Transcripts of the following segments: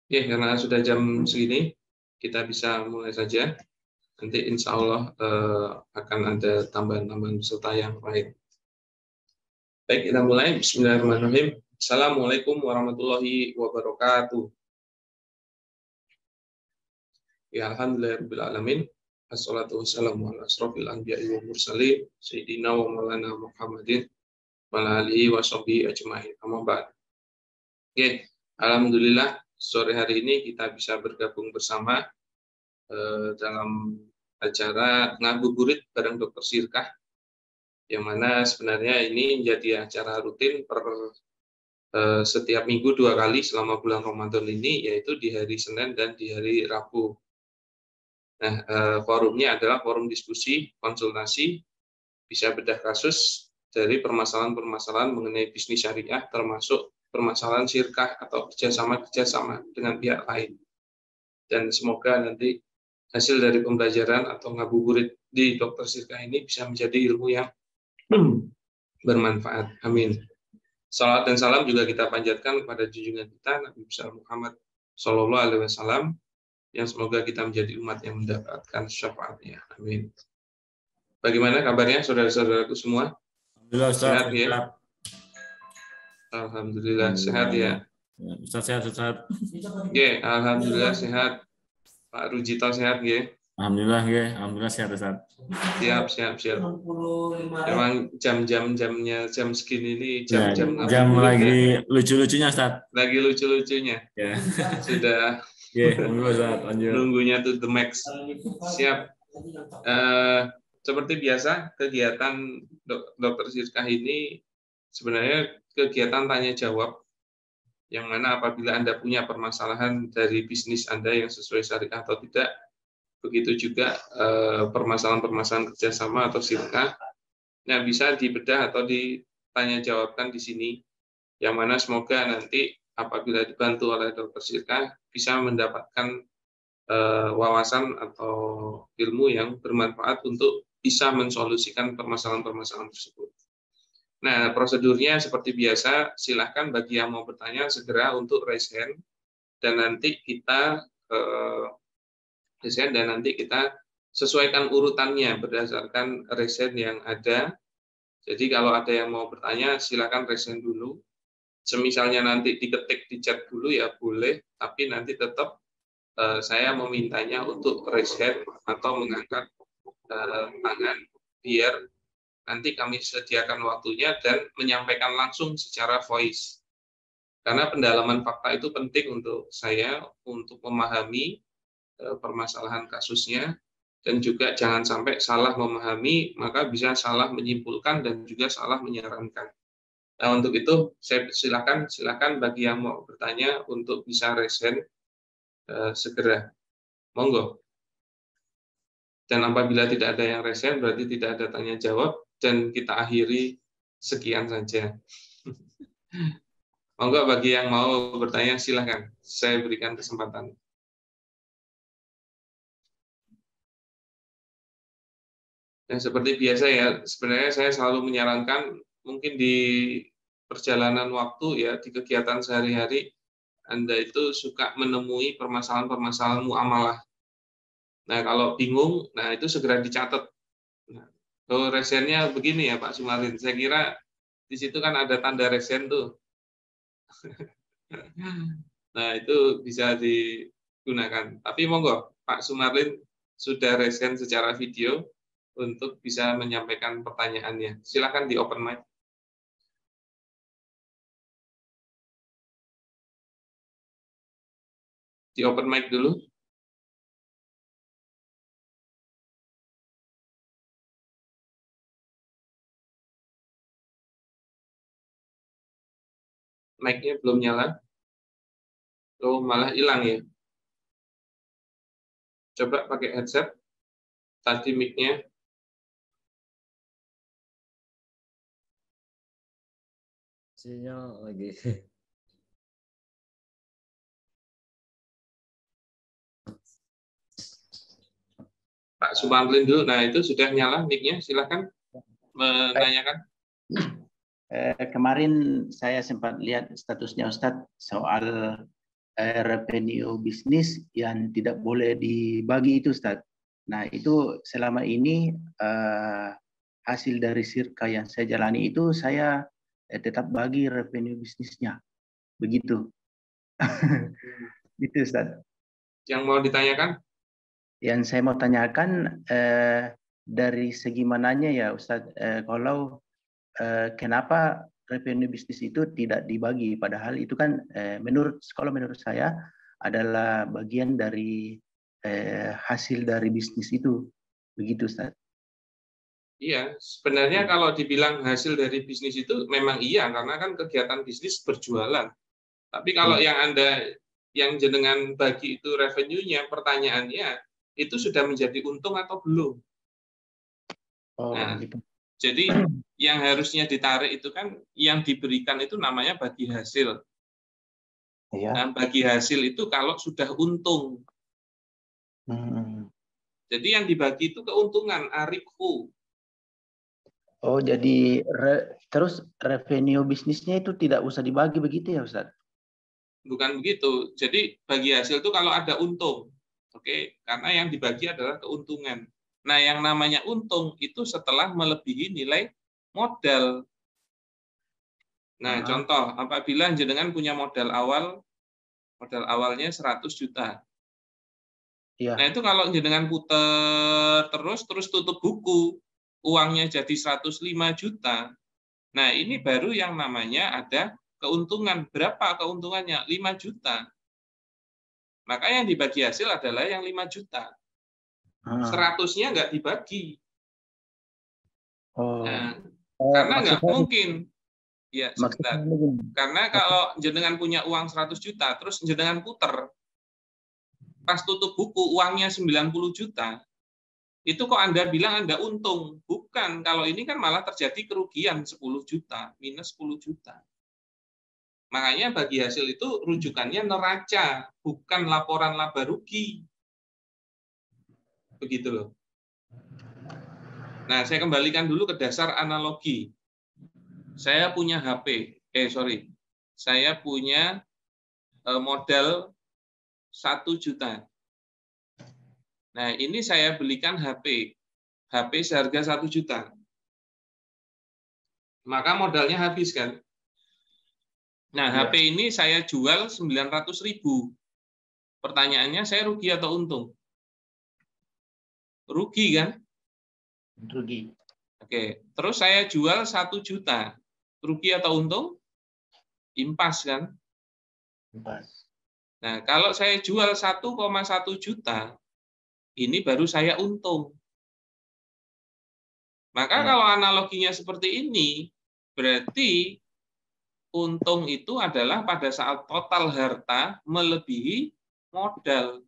Ya, karena sudah jam segini, kita bisa mulai saja. Nanti insya Allah akan ada tambahan-tambahan peserta yang lain. Baik, kita mulai. Bismillahirrahmanirrahim. Assalamualaikum warahmatullahi wabarakatuh. Ya, alhamdulillahirabbil alamin. Wassalatu wassalamu ala asrofil anbiya'i wal mursalin sayyidina wa maulana Muhammadin wa ala alihi wa sahbihi ajmain. Amma ba'd. Oke, alhamdulillah sore hari ini kita bisa bergabung bersama dalam acara ngabuburit bareng Dr. Sirkah, yang mana sebenarnya ini menjadi acara rutin per setiap minggu 2 kali selama bulan Ramadan ini, yaitu di hari Senin dan di hari Rabu. Nah, forumnya adalah forum diskusi, konsultasi, bisa bedah kasus dari permasalahan-permasalahan mengenai bisnis syariah, termasuk permasalahan sirkah atau kerjasama dengan pihak lain. Dan semoga nanti hasil dari pembelajaran atau ngabuburit di Dr. Sirkah ini bisa menjadi ilmu yang bermanfaat. Amin. Salawat dan salam juga kita panjatkan kepada junjungan kita Nabi besar Muhammad Shallallahu Alaihi Wasallam, yang semoga kita menjadi umat yang mendapatkan syafaatnya. Amin. Bagaimana kabarnya saudara-saudaraku semua? Alhamdulillah, Ustaz. Sehat ya? Alhamdulillah sehat ya. Ustaz sehat, Ustaz. Oke, alhamdulillah sehat. Pak Rujito sehat ya? Alhamdulillah ya, alhamdulillah sehat, Ustaz. Siap. Memang jamnya jam segini ini jam lagi lucu-lucunya, Ustaz. Lagi lucu-lucunya. Ya. Sudah. Nunggunya tuh the max. Siap. Seperti biasa, kegiatan Dr. Sirkah ini sebenarnya kegiatan tanya jawab, yang mana apabila Anda punya permasalahan dari bisnis Anda yang sesuai syariah atau tidak, begitu juga permasalahan-permasalahan kerjasama atau sirkah, yang bisa dibedah atau ditanya jawabkan di sini, yang mana semoga nanti apabila dibantu oleh Dr. Sirkah bisa mendapatkan wawasan atau ilmu yang bermanfaat untuk bisa mensolusikan permasalahan-permasalahan tersebut. Nah, prosedurnya seperti biasa, silahkan bagi yang mau bertanya segera untuk raise hand, dan nanti kita sesuaikan urutannya berdasarkan raise hand yang ada. Jadi kalau ada yang mau bertanya, silahkan raise hand dulu. Semisalnya nanti diketik di chat dulu ya boleh, tapi nanti tetap saya memintanya untuk raise hand atau mengangkat tangan, biar nanti kami sediakan waktunya dan menyampaikan langsung secara voice. Karena pendalaman fakta itu penting untuk saya, untuk memahami permasalahan kasusnya, dan juga jangan sampai salah memahami, maka bisa salah menyimpulkan dan juga salah menyarankan. Nah, untuk itu saya silakan bagi yang mau bertanya untuk bisa raise hand segera. Monggo. Dan apabila tidak ada yang raise hand, berarti tidak ada tanya jawab, dan kita akhiri sekian saja. Monggo bagi yang mau bertanya, silakan. Saya berikan kesempatan. Dan seperti biasa ya, sebenarnya saya selalu menyarankan mungkin di perjalanan waktu ya, di kegiatan sehari-hari, Anda itu suka menemui permasalahan-permasalahan muamalah. Nah, kalau bingung, nah itu segera dicatat. Nah, resennya begini ya Pak Sumarin, saya kira di situ kan ada tanda resen tuh. Nah, itu bisa digunakan. Tapi monggo, Pak Sumarin sudah resen secara video untuk bisa menyampaikan pertanyaannya. Silakan di open mic. Di open mic dulu. Mic-nya belum nyala. Oh, malah hilang ya. Coba pakai headset. Tadi mic-nya. Sinyal lagi. Pak Sumarlin dulu. Nah, itu sudah nyala mic-nya. Silakan menanyakan. Kemarin saya sempat lihat statusnya Ustadz soal revenue bisnis yang tidak boleh dibagi itu, Ustaz. Nah, itu selama ini hasil dari sirka yang saya jalani itu saya tetap bagi revenue bisnisnya. Begitu. Itu, Ustaz. Yang mau ditanyakan? Yang saya mau tanyakan dari segi mananya ya, Ustaz, kalau kenapa revenue bisnis itu tidak dibagi, padahal itu kan menurut saya adalah bagian dari hasil dari bisnis itu, begitu, Ustaz. Iya, sebenarnya kalau dibilang hasil dari bisnis itu memang iya, karena kan kegiatan bisnis berjualan. Tapi kalau yang jenengan bagi itu revenue-nya, pertanyaannya itu sudah menjadi untung atau belum? Nah, Gitu. jadi yang harusnya ditarik itu kan yang diberikan itu namanya bagi hasil. Iya. Nah, bagi hasil itu kalau sudah untung. Jadi yang dibagi itu keuntungan, arikhu. Oh, jadi terus revenue bisnisnya itu tidak usah dibagi begitu ya, Ustaz? Bukan begitu. Jadi bagi hasil itu kalau ada untung. Oke, karena yang dibagi adalah keuntungan. Nah, yang namanya untung itu setelah melebihi nilai modal. Nah, contoh, apabila jenengan punya modal awalnya 100 juta. Iya. Nah, itu kalau jenengan puter terus tutup buku, uangnya jadi 105 juta. Nah, ini baru yang namanya ada keuntungan. Berapa keuntungannya? 5 juta. Maka yang dibagi hasil adalah yang 5 juta. 100-nya nggak dibagi. Nah, karena nggak mungkin. Ya, sebentar. Karena kalau jenengan punya uang 100 juta, terus jenengan puter, pas tutup buku uangnya 90 juta, itu kok Anda bilang Anda untung? Bukan, kalau ini kan malah terjadi kerugian 10 juta, minus 10 juta. Makanya bagi hasil itu rujukannya neraca, bukan laporan laba rugi. Begitu loh. Nah, saya kembalikan dulu ke dasar analogi. Saya punya saya punya modal 1 juta. Nah, ini saya belikan HP seharga 1 juta. Maka modalnya habis kan? Nah, HP ini saya jual 900.000. Pertanyaannya, saya rugi atau untung? Rugi kan? Rugi. Oke, terus saya jual 1 juta. Rugi atau untung? Impas kan? Impas. Nah, kalau saya jual 1,1 juta, ini baru saya untung. Maka kalau analoginya seperti ini, berarti untung itu adalah pada saat total harta melebihi modal.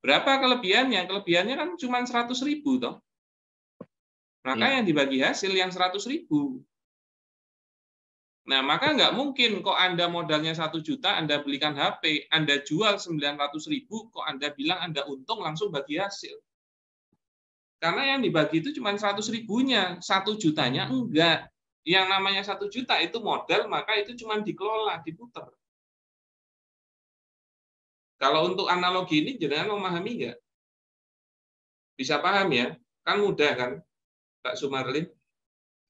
Berapa kelebihannya? Kelebihannya kan cuma 100.000 toh. Maka yang dibagi hasil yang 100.000. Nah, maka nggak mungkin kok Anda modalnya 1 juta, Anda belikan HP, Anda jual 900.000, kok Anda bilang Anda untung langsung bagi hasil. Karena yang dibagi itu cuma 100.000-nya, 1 jutanya enggak. Yang namanya 1 juta itu modal, maka itu cuma dikelola, diputar. Kalau untuk analogi ini, jenengan memahami nggak? Bisa paham ya? Kan mudah kan, Pak Sumarlin?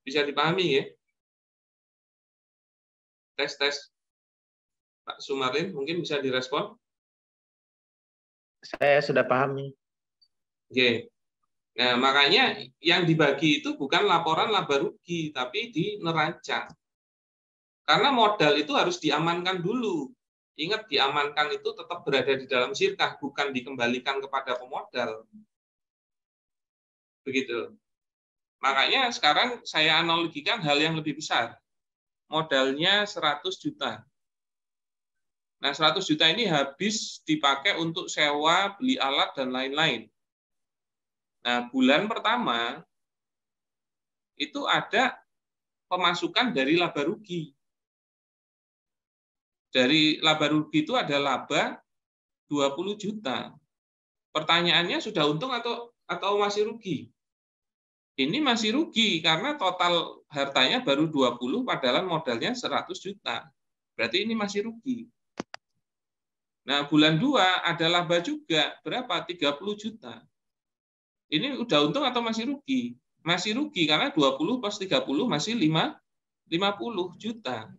Bisa dipahami ya? Tes. Pak Sumarlin, mungkin bisa direspon? Saya sudah paham nih. Oke. Nah, makanya yang dibagi itu bukan laporan laba rugi, tapi di neraca. Karena modal itu harus diamankan dulu. Ingat, diamankan itu tetap berada di dalam sirkah, bukan dikembalikan kepada pemodal. Begitu. Makanya sekarang saya analogikan hal yang lebih besar. Modalnya 100 juta. Nah, 100 juta ini habis dipakai untuk sewa, beli alat, dan lain-lain. Nah, bulan pertama itu ada pemasukan dari laba rugi. Dari laba rugi itu ada laba 20 juta. Pertanyaannya sudah untung atau masih rugi? Ini masih rugi karena total hartanya baru 20 padahal modalnya 100 juta. Berarti ini masih rugi. Nah, bulan 2 ada laba juga. Berapa? 30 juta. Ini udah untung atau masih rugi? Masih rugi, karena 20 plus 30 masih 50 juta.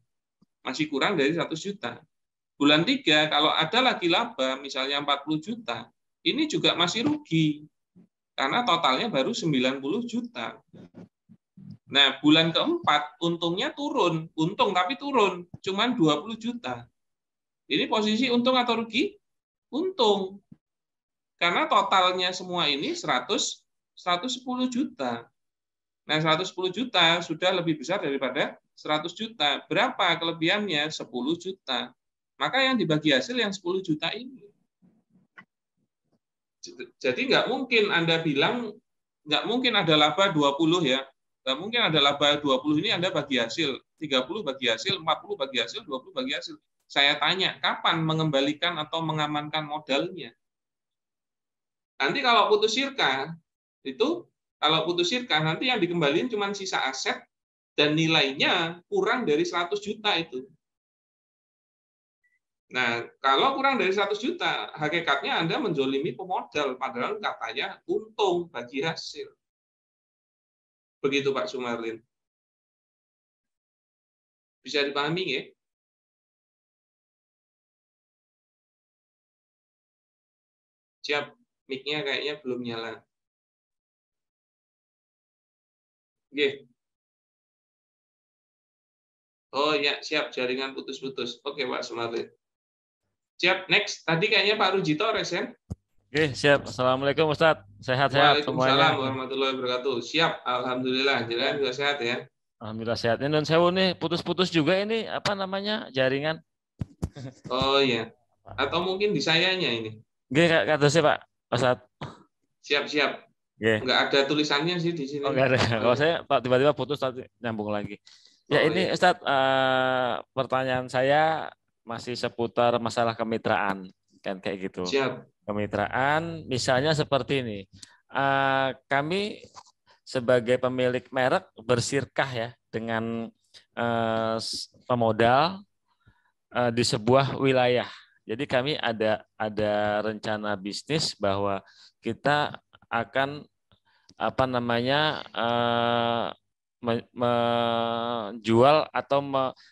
Masih kurang dari 100 juta. Bulan 3, kalau ada lagi laba, misalnya 40 juta, ini juga masih rugi. Karena totalnya baru 90 juta. Nah, bulan keempat, untungnya turun. Untung, tapi turun. Cuman 20 juta. Ini posisi untung atau rugi? Untung. Karena totalnya semua ini 110 juta. Nah, 110 juta sudah lebih besar daripada 100 juta. Berapa kelebihannya? 10 juta. Maka yang dibagi hasil yang 10 juta ini. Jadi nggak mungkin Anda bilang, nggak mungkin ada laba 20 ya. Nggak mungkin ada laba 20 ini Anda bagi hasil. 30 bagi hasil, 40 bagi hasil, 20 bagi hasil. Saya tanya, kapan mengembalikan atau mengamankan modalnya? Nanti kalau putus sirka, itu kalau putus sirka, nanti yang dikembalikan cuma sisa aset dan nilainya kurang dari 100 juta itu. Nah, kalau kurang dari 100 juta, hakikatnya Anda menzolimi pemodal, padahal katanya untung bagi hasil. Begitu Pak Sumarlin. Bisa dipahami ya? Siap, mic-nya kayaknya belum nyala. Oke. Oh ya, siap, jaringan putus-putus. Oke Pak Sumarlin. Siap, next. Tadi kayaknya Pak Rujito resen. Oke, siap. Assalamualaikum Ustadz. Sehat-sehat Waalaikumsalam semuanya. warahmatullahi wabarakatuh. Siap, alhamdulillah. Jalan juga sehat ya. Alhamdulillah sehat. Ini non sewu nih, putus-putus juga ini apa namanya jaringan. Oh iya. Atau mungkin di sayanya ini. Oke, kata saya Pak Ustadz. Siap-siap. Oke. Enggak ada tulisannya sih di sini. Oh, enggak ada. Kalau saya Pak tiba-tiba putus tadi nyambung lagi. Ya Oh, ini iya. Ustadz, pertanyaan saya masih seputar masalah kemitraan kan kayak gitu. Siap. Kemitraan misalnya seperti ini. Kami sebagai pemilik merek bersirkah ya dengan pemodal di sebuah wilayah. Jadi kami ada rencana bisnis bahwa kita akan apa namanya menjual atau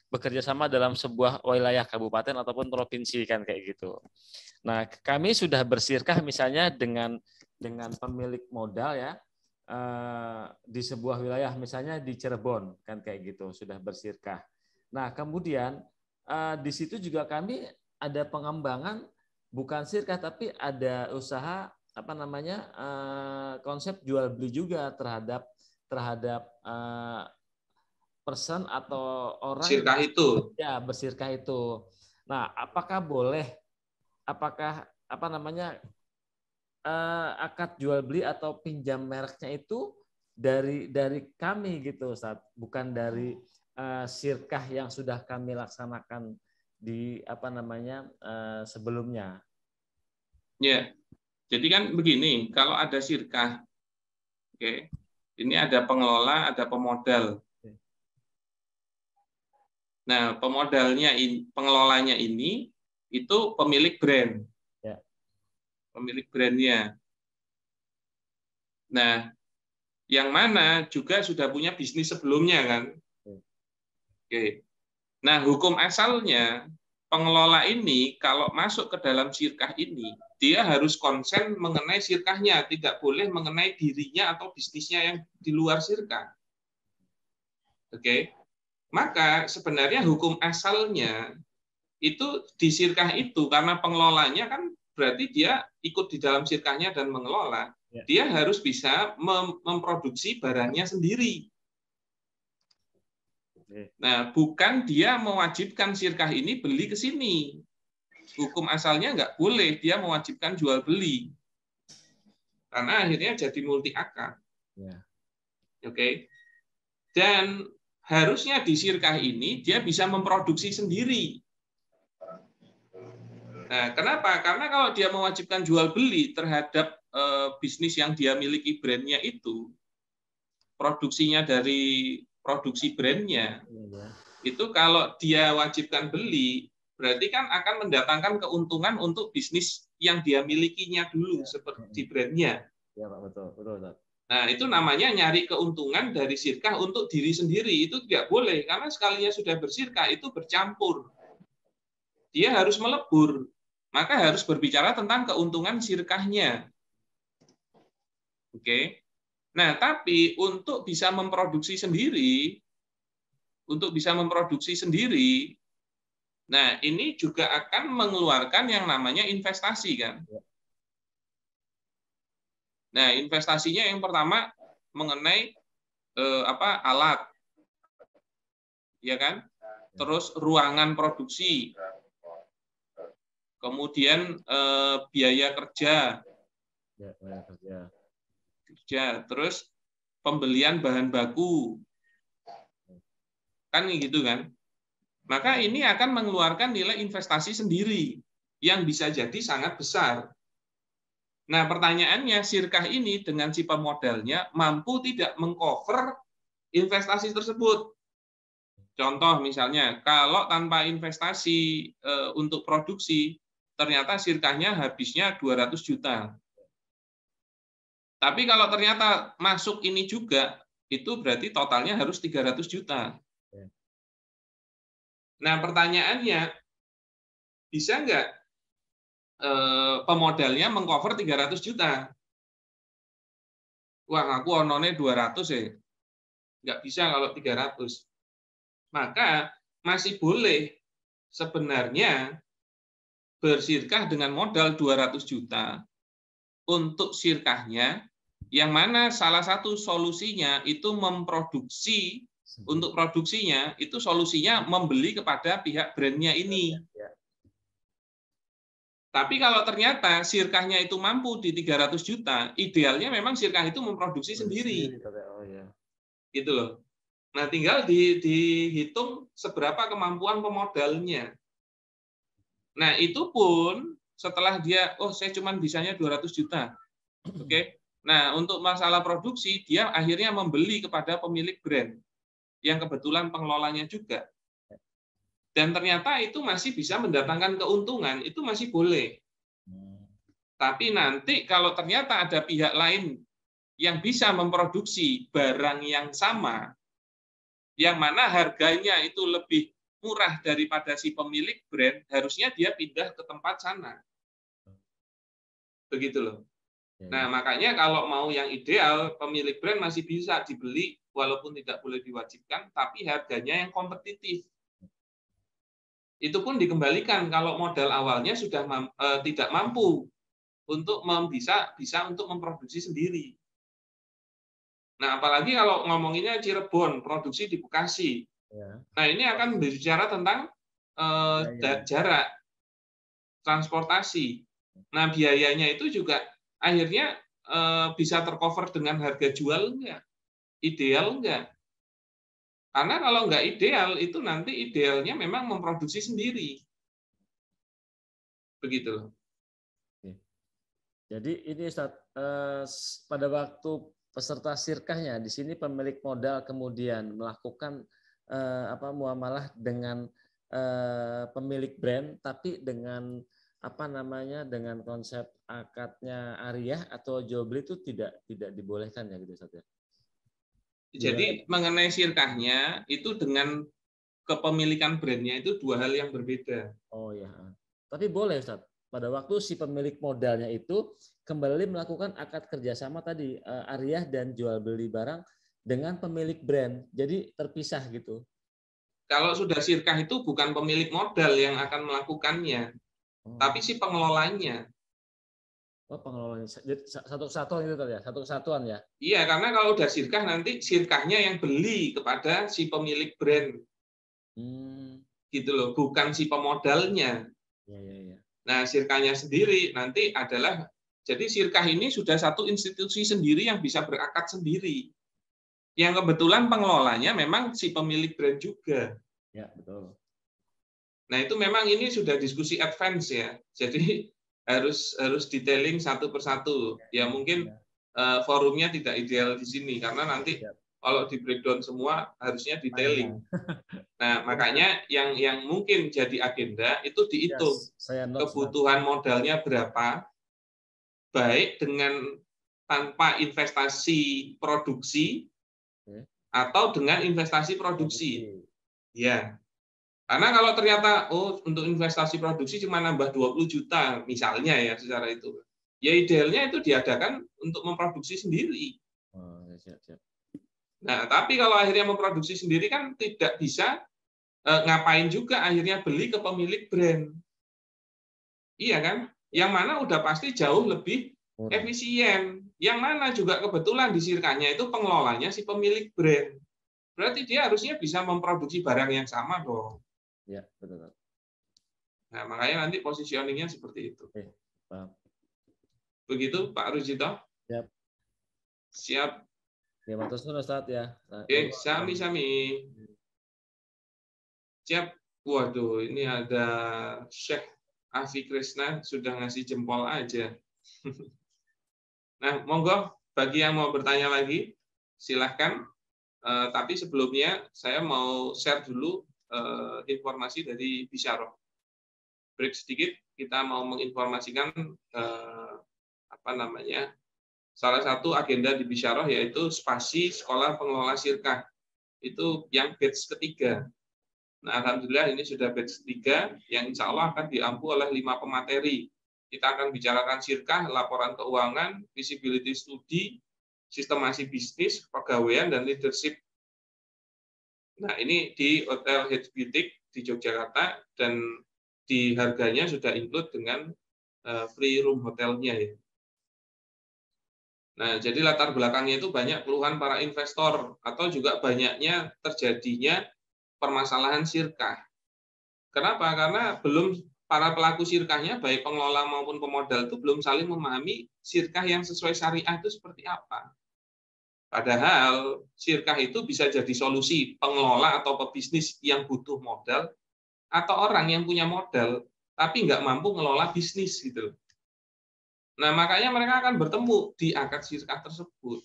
bekerja sama dalam sebuah wilayah kabupaten ataupun provinsi kan kayak gitu. Nah, kami sudah bersirkah misalnya dengan pemilik modal ya di sebuah wilayah misalnya di Cirebon kan kayak gitu sudah bersirkah. Nah, kemudian di situ juga kami ada pengembangan bukan sirkah tapi ada usaha apa namanya konsep jual beli juga terhadap person atau orang Sirkah itu. ya bersirkah itu. Nah, apakah boleh? Apakah apa namanya akad jual beli atau pinjam mereknya itu dari kami gitu, Ustaz, bukan dari sirkah yang sudah kami laksanakan di apa namanya sebelumnya. Ya. Jadi kan begini, kalau ada sirkah, oke, ini ada pengelola, ada pemodal. Nah, pengelolanya ini itu pemilik brand, ya. Pemilik brandnya. Nah, yang mana juga sudah punya bisnis sebelumnya kan. Oke. Nah, hukum asalnya pengelola ini kalau masuk ke dalam sirkah ini, dia harus konsen mengenai sirkahnya, tidak boleh mengenai dirinya atau bisnisnya yang di luar sirkah. Oke. Maka sebenarnya hukum asalnya itu di sirkah itu, karena pengelolanya kan berarti dia ikut di dalam sirkahnya dan mengelola, dia harus bisa memproduksi barangnya sendiri. Nah, bukan dia mewajibkan sirkah ini beli ke sini. Hukum asalnya nggak boleh dia mewajibkan jual beli. Karena akhirnya jadi multi akad. Oke. Dan harusnya di sirkah ini dia bisa memproduksi sendiri. Nah, kenapa? Karena kalau dia mewajibkan jual beli terhadap bisnis yang dia miliki brandnya itu, produksinya dari produksi brandnya, itu kalau dia wajibkan beli, berarti kan akan mendatangkan keuntungan untuk bisnis yang dia milikinya dulu, seperti brandnya. Ya Pak, betul, betul Ustaz. Nah, itu namanya nyari keuntungan dari sirkah untuk diri sendiri. Itu tidak boleh, karena sekalinya sudah bersirkah, itu bercampur. Dia harus melebur. Maka harus berbicara tentang keuntungan sirkahnya. Oke. Nah, tapi untuk bisa memproduksi sendiri, nah ini juga akan mengeluarkan yang namanya investasi kan. Nah, investasinya yang pertama mengenai alat, ya kan? Terus ruangan produksi, kemudian biaya kerja, terus pembelian bahan baku, kan gitu kan? Maka ini akan mengeluarkan nilai investasi sendiri yang bisa jadi sangat besar. Nah, pertanyaannya, sirkah ini dengan si pemodalnya mampu tidak mengcover investasi tersebut? Contoh misalnya, kalau tanpa investasi untuk produksi, ternyata sirkahnya habisnya 200 juta. Tapi kalau ternyata masuk ini juga, itu berarti totalnya harus 300 juta. Nah, pertanyaannya, bisa nggak pemodalnya mengcover 300 juta? Wah, aku onone 200 ya. Nggak bisa kalau 300. Maka masih boleh sebenarnya bersirkah dengan modal 200 juta untuk sirkahnya, yang mana salah satu solusinya itu memproduksi, untuk produksinya itu solusinya membeli kepada pihak brandnya ini. Tapi kalau ternyata sirkahnya itu mampu di 300 juta, idealnya memang sirkah itu memproduksi sendiri. Gitu loh. Nah, tinggal dihitung seberapa kemampuan pemodalnya. Nah, itu pun setelah dia, saya cuma bisanya 200 juta. Oke. Nah, untuk masalah produksi, dia akhirnya membeli kepada pemilik brand yang kebetulan pengelolanya juga. Dan ternyata itu masih bisa mendatangkan keuntungan, itu masih boleh. Tapi nanti kalau ternyata ada pihak lain yang bisa memproduksi barang yang sama, yang mana harganya itu lebih murah daripada si pemilik brand, harusnya dia pindah ke tempat sana. Begitu loh. Nah, makanya kalau mau yang ideal, pemilik brand masih bisa dibeli, walaupun tidak boleh diwajibkan, tapi harganya yang kompetitif. Itu pun dikembalikan kalau modal awalnya sudah tidak mampu untuk bisa untuk memproduksi sendiri. Nah, apalagi kalau ngomonginnya Cirebon, produksi di Bekasi. Nah, ini akan berbicara tentang jarak transportasi. Nah, biayanya itu juga akhirnya bisa tercover dengan harga jual enggak? Ideal enggak? Karena kalau nggak ideal, itu nanti idealnya memang memproduksi sendiri. Begitu. Jadi ini Ustaz, pada waktu peserta sirkahnya, di sini pemilik modal kemudian melakukan muamalah dengan pemilik brand, tapi dengan dengan konsep akadnya Ariyah atau jual beli itu tidak dibolehkan ya gitu Ustaz ya. Jadi mengenai sirkahnya itu dengan kepemilikan brandnya itu dua hal yang berbeda. Oh ya. Tapi boleh Ustaz, pada waktu si pemilik modalnya itu kembali melakukan akad kerjasama tadi Ariyah dan jual beli barang dengan pemilik brand, jadi terpisah gitu. Kalau sudah sirkah itu bukan pemilik modal yang akan melakukannya, tapi si pengelolanya. Oh, pengelolanya satu kesatuan gitu ya, satu kesatuan ya. Iya, karena kalau udah sirkah nanti sirkahnya yang beli kepada si pemilik brand. Gitu loh, bukan si pemodalnya. Ya. Nah, sirkahnya sendiri nanti adalah, jadi sirkah ini sudah satu institusi sendiri yang bisa berakad sendiri. Yang kebetulan pengelolanya memang si pemilik brand juga. Ya, betul. Nah, itu memang ini sudah diskusi advance ya. Jadi harus detailing satu persatu. Ya mungkin forumnya tidak ideal di sini karena nanti Kalau di breakdown semua harusnya detailing. Nah, makanya yang mungkin jadi agenda itu dihitung saya kebutuhan modalnya berapa, baik dengan tanpa investasi produksi atau dengan investasi produksi. Ya. Karena kalau ternyata untuk investasi produksi cuma nambah 20 juta misalnya ya secara itu. Ya idealnya itu diadakan untuk memproduksi sendiri. Nah, tapi kalau akhirnya memproduksi sendiri kan tidak bisa ngapain juga akhirnya beli ke pemilik brand. Iya kan? Yang mana udah pasti jauh lebih efisien. Yang mana juga kebetulan di sirkanya itu pengelolanya si pemilik brand. Berarti dia harusnya bisa memproduksi barang yang sama dong. Ya, betul. Nah, makanya nanti positioningnya seperti itu. Paham. Begitu Pak Rujito? Siap. Siap. Ya, matur suwun Ustaz ya. Oke, sami-sami. Siap. Waduh, ini ada Syekh Afi Krishna sudah ngasih jempol aja. Nah, monggo bagi yang mau bertanya lagi, silahkan. Tapi sebelumnya saya mau share dulu informasi dari Bisyarah. Break sedikit, kita mau menginformasikan salah satu agenda di Bisyarah yaitu spasi sekolah pengelola sirkah. Itu yang batch ketiga. Nah, alhamdulillah ini sudah batch ketiga yang insya Allah akan diampu oleh 5 pemateri. Kita akan bicarakan sirkah, laporan keuangan, visibility study, sistemasi bisnis, pegawaian, dan leadership. Nah, ini di Hotel Hedge Boutique di Yogyakarta, dan di harganya sudah include dengan free room hotelnya ya. Nah, jadi latar belakangnya itu banyak keluhan para investor atau juga banyaknya terjadinya permasalahan sirkah. Kenapa? Karena belum para pelaku sirkahnya, baik pengelola maupun pemodal itu belum saling memahami sirkah yang sesuai syariah itu seperti apa. Padahal sirkah itu bisa jadi solusi pengelola atau pebisnis yang butuh modal atau orang yang punya modal tapi nggak mampu ngelola bisnis gitu. Nah, makanya mereka akan bertemu di akad sirkah tersebut.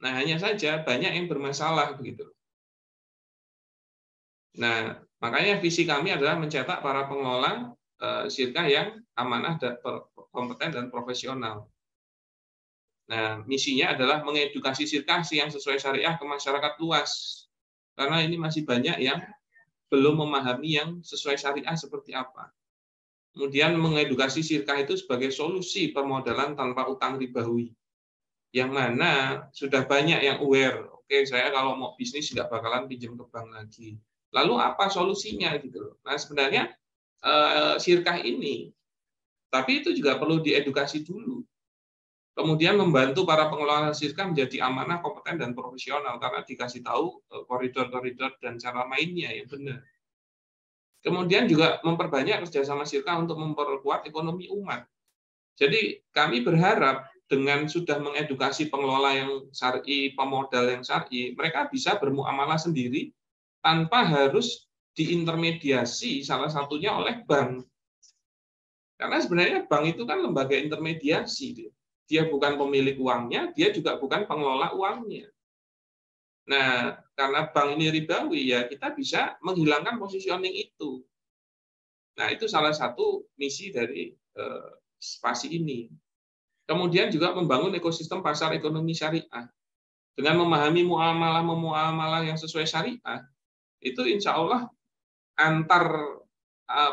Nah, hanya saja banyak yang bermasalah begitu. Nah, makanya visi kami adalah mencetak para pengelola sirkah yang amanah, kompeten, dan profesional. Nah, misinya adalah mengedukasi sirkah yang sesuai syariah ke masyarakat luas. Karena ini masih banyak yang belum memahami yang sesuai syariah seperti apa. Kemudian mengedukasi sirkah itu sebagai solusi permodalan tanpa utang ribawi. Yang mana sudah banyak yang aware. Oke, saya kalau mau bisnis nggak bakalan pinjam ke bank lagi. Lalu apa solusinya gitu? Nah, sebenarnya sirkah ini, tapi itu juga perlu diedukasi dulu. Kemudian membantu para pengelola sirkah menjadi amanah, kompeten, dan profesional karena dikasih tahu koridor-koridor dan cara mainnya yang benar. Kemudian juga memperbanyak kerjasama sirkah untuk memperkuat ekonomi umat. Jadi kami berharap dengan sudah mengedukasi pengelola yang syar'i, pemodal yang syar'i, mereka bisa bermuamalah sendiri tanpa harus diintermediasi salah satunya oleh bank. Karena sebenarnya bank itu kan lembaga intermediasi. Dia bukan pemilik uangnya, dia juga bukan pengelola uangnya. Nah, karena bank ini ribawi, ya kita bisa menghilangkan positioning itu. Nah, itu salah satu misi dari spasi ini. Kemudian juga membangun ekosistem pasar ekonomi syariah. Dengan memahami muamalah yang sesuai syariah, itu insya Allah antar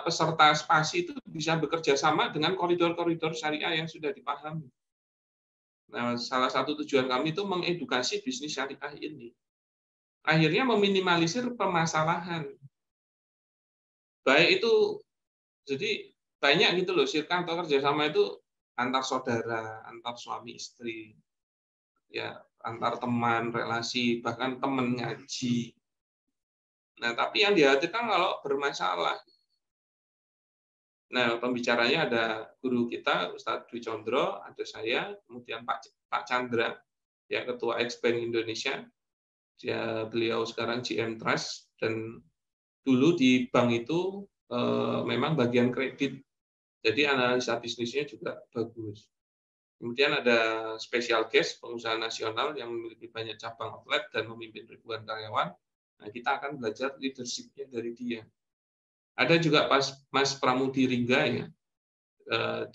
peserta spasi itu bisa bekerja sama dengan koridor-koridor syariah yang sudah dipahami. Nah, salah satu tujuan kami itu mengedukasi bisnis syariah ini. Akhirnya meminimalisir permasalahan. Baik itu, jadi banyak gitu loh, sirkah atau kerjasama itu antar saudara, antar suami istri, ya antar teman, relasi, bahkan teman ngaji. Nah, tapi yang dikhawatirkan kalau bermasalah. Nah, pembicaranya ada guru kita, Ustadz Dwi Condro, ada saya, kemudian Pak Chandra, ya Ketua Ex-Bank Indonesia. Beliau sekarang GM Trust, dan dulu di bank itu memang bagian kredit. Jadi analisa bisnisnya juga bagus. Kemudian ada special guest, pengusaha nasional yang memiliki banyak cabang outlet dan memimpin ribuan karyawan. Nah, kita akan belajar leadership-nya dari dia. Ada juga Mas Pramudi Ringga, ya.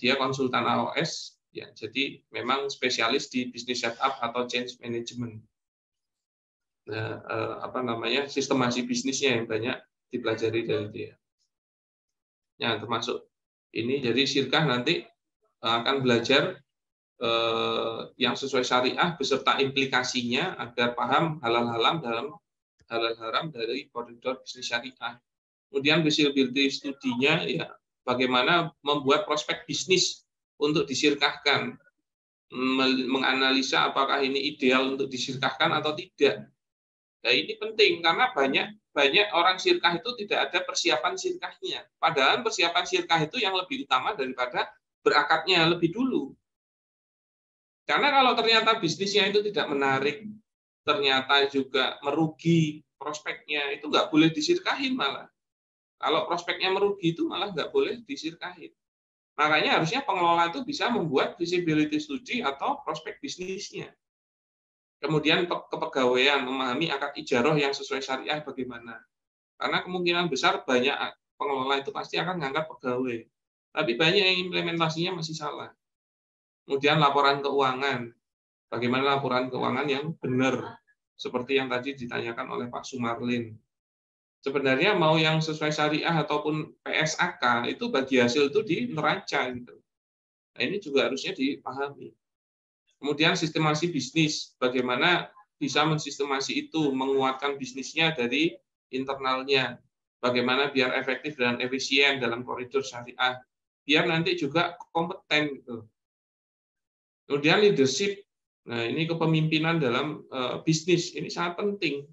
Dia konsultan AOS, ya. Jadi memang spesialis di business setup atau change management. Nah, sistemasi bisnisnya yang banyak dipelajari dari dia. Ya, termasuk ini. Jadi Syirkah nanti akan belajar yang sesuai syariah beserta implikasinya agar paham halal haram dari koridor bisnis syariah. Kemudian visibility studinya, ya, bagaimana membuat prospek bisnis untuk disyirkahkan, menganalisa apakah ini ideal untuk disyirkahkan atau tidak. Nah, ini penting karena banyak orang syirkah itu tidak ada persiapan syirkahnya. Padahal persiapan syirkah itu yang lebih utama daripada berakadnya lebih dulu. Karena kalau ternyata bisnisnya itu tidak menarik, ternyata juga merugi prospeknya, itu nggak boleh disirkahin malah. Kalau prospeknya merugi itu malah nggak boleh disirkahin. Makanya harusnya pengelola itu bisa membuat visibility study atau prospek bisnisnya. Kemudian kepegawaian, memahami akad ijaroh yang sesuai syariah bagaimana. Karena kemungkinan besar banyak pengelola itu pasti akan menganggap pegawai. Tapi banyak yang implementasinya masih salah. Kemudian laporan keuangan. Bagaimana laporan keuangan yang benar, seperti yang tadi ditanyakan oleh Pak Sumarlin. Sebenarnya mau yang sesuai syariah ataupun PSAK itu bagi hasil itu di neraca gitu. Nah, ini juga harusnya dipahami. Kemudian sistemasi bisnis, bagaimana bisa mensistemasi itu, menguatkan bisnisnya dari internalnya, bagaimana biar efektif dan efisien dalam koridor syariah, biar nanti juga kompeten gitu. Kemudian leadership. Nah, ini kepemimpinan dalam bisnis ini sangat penting.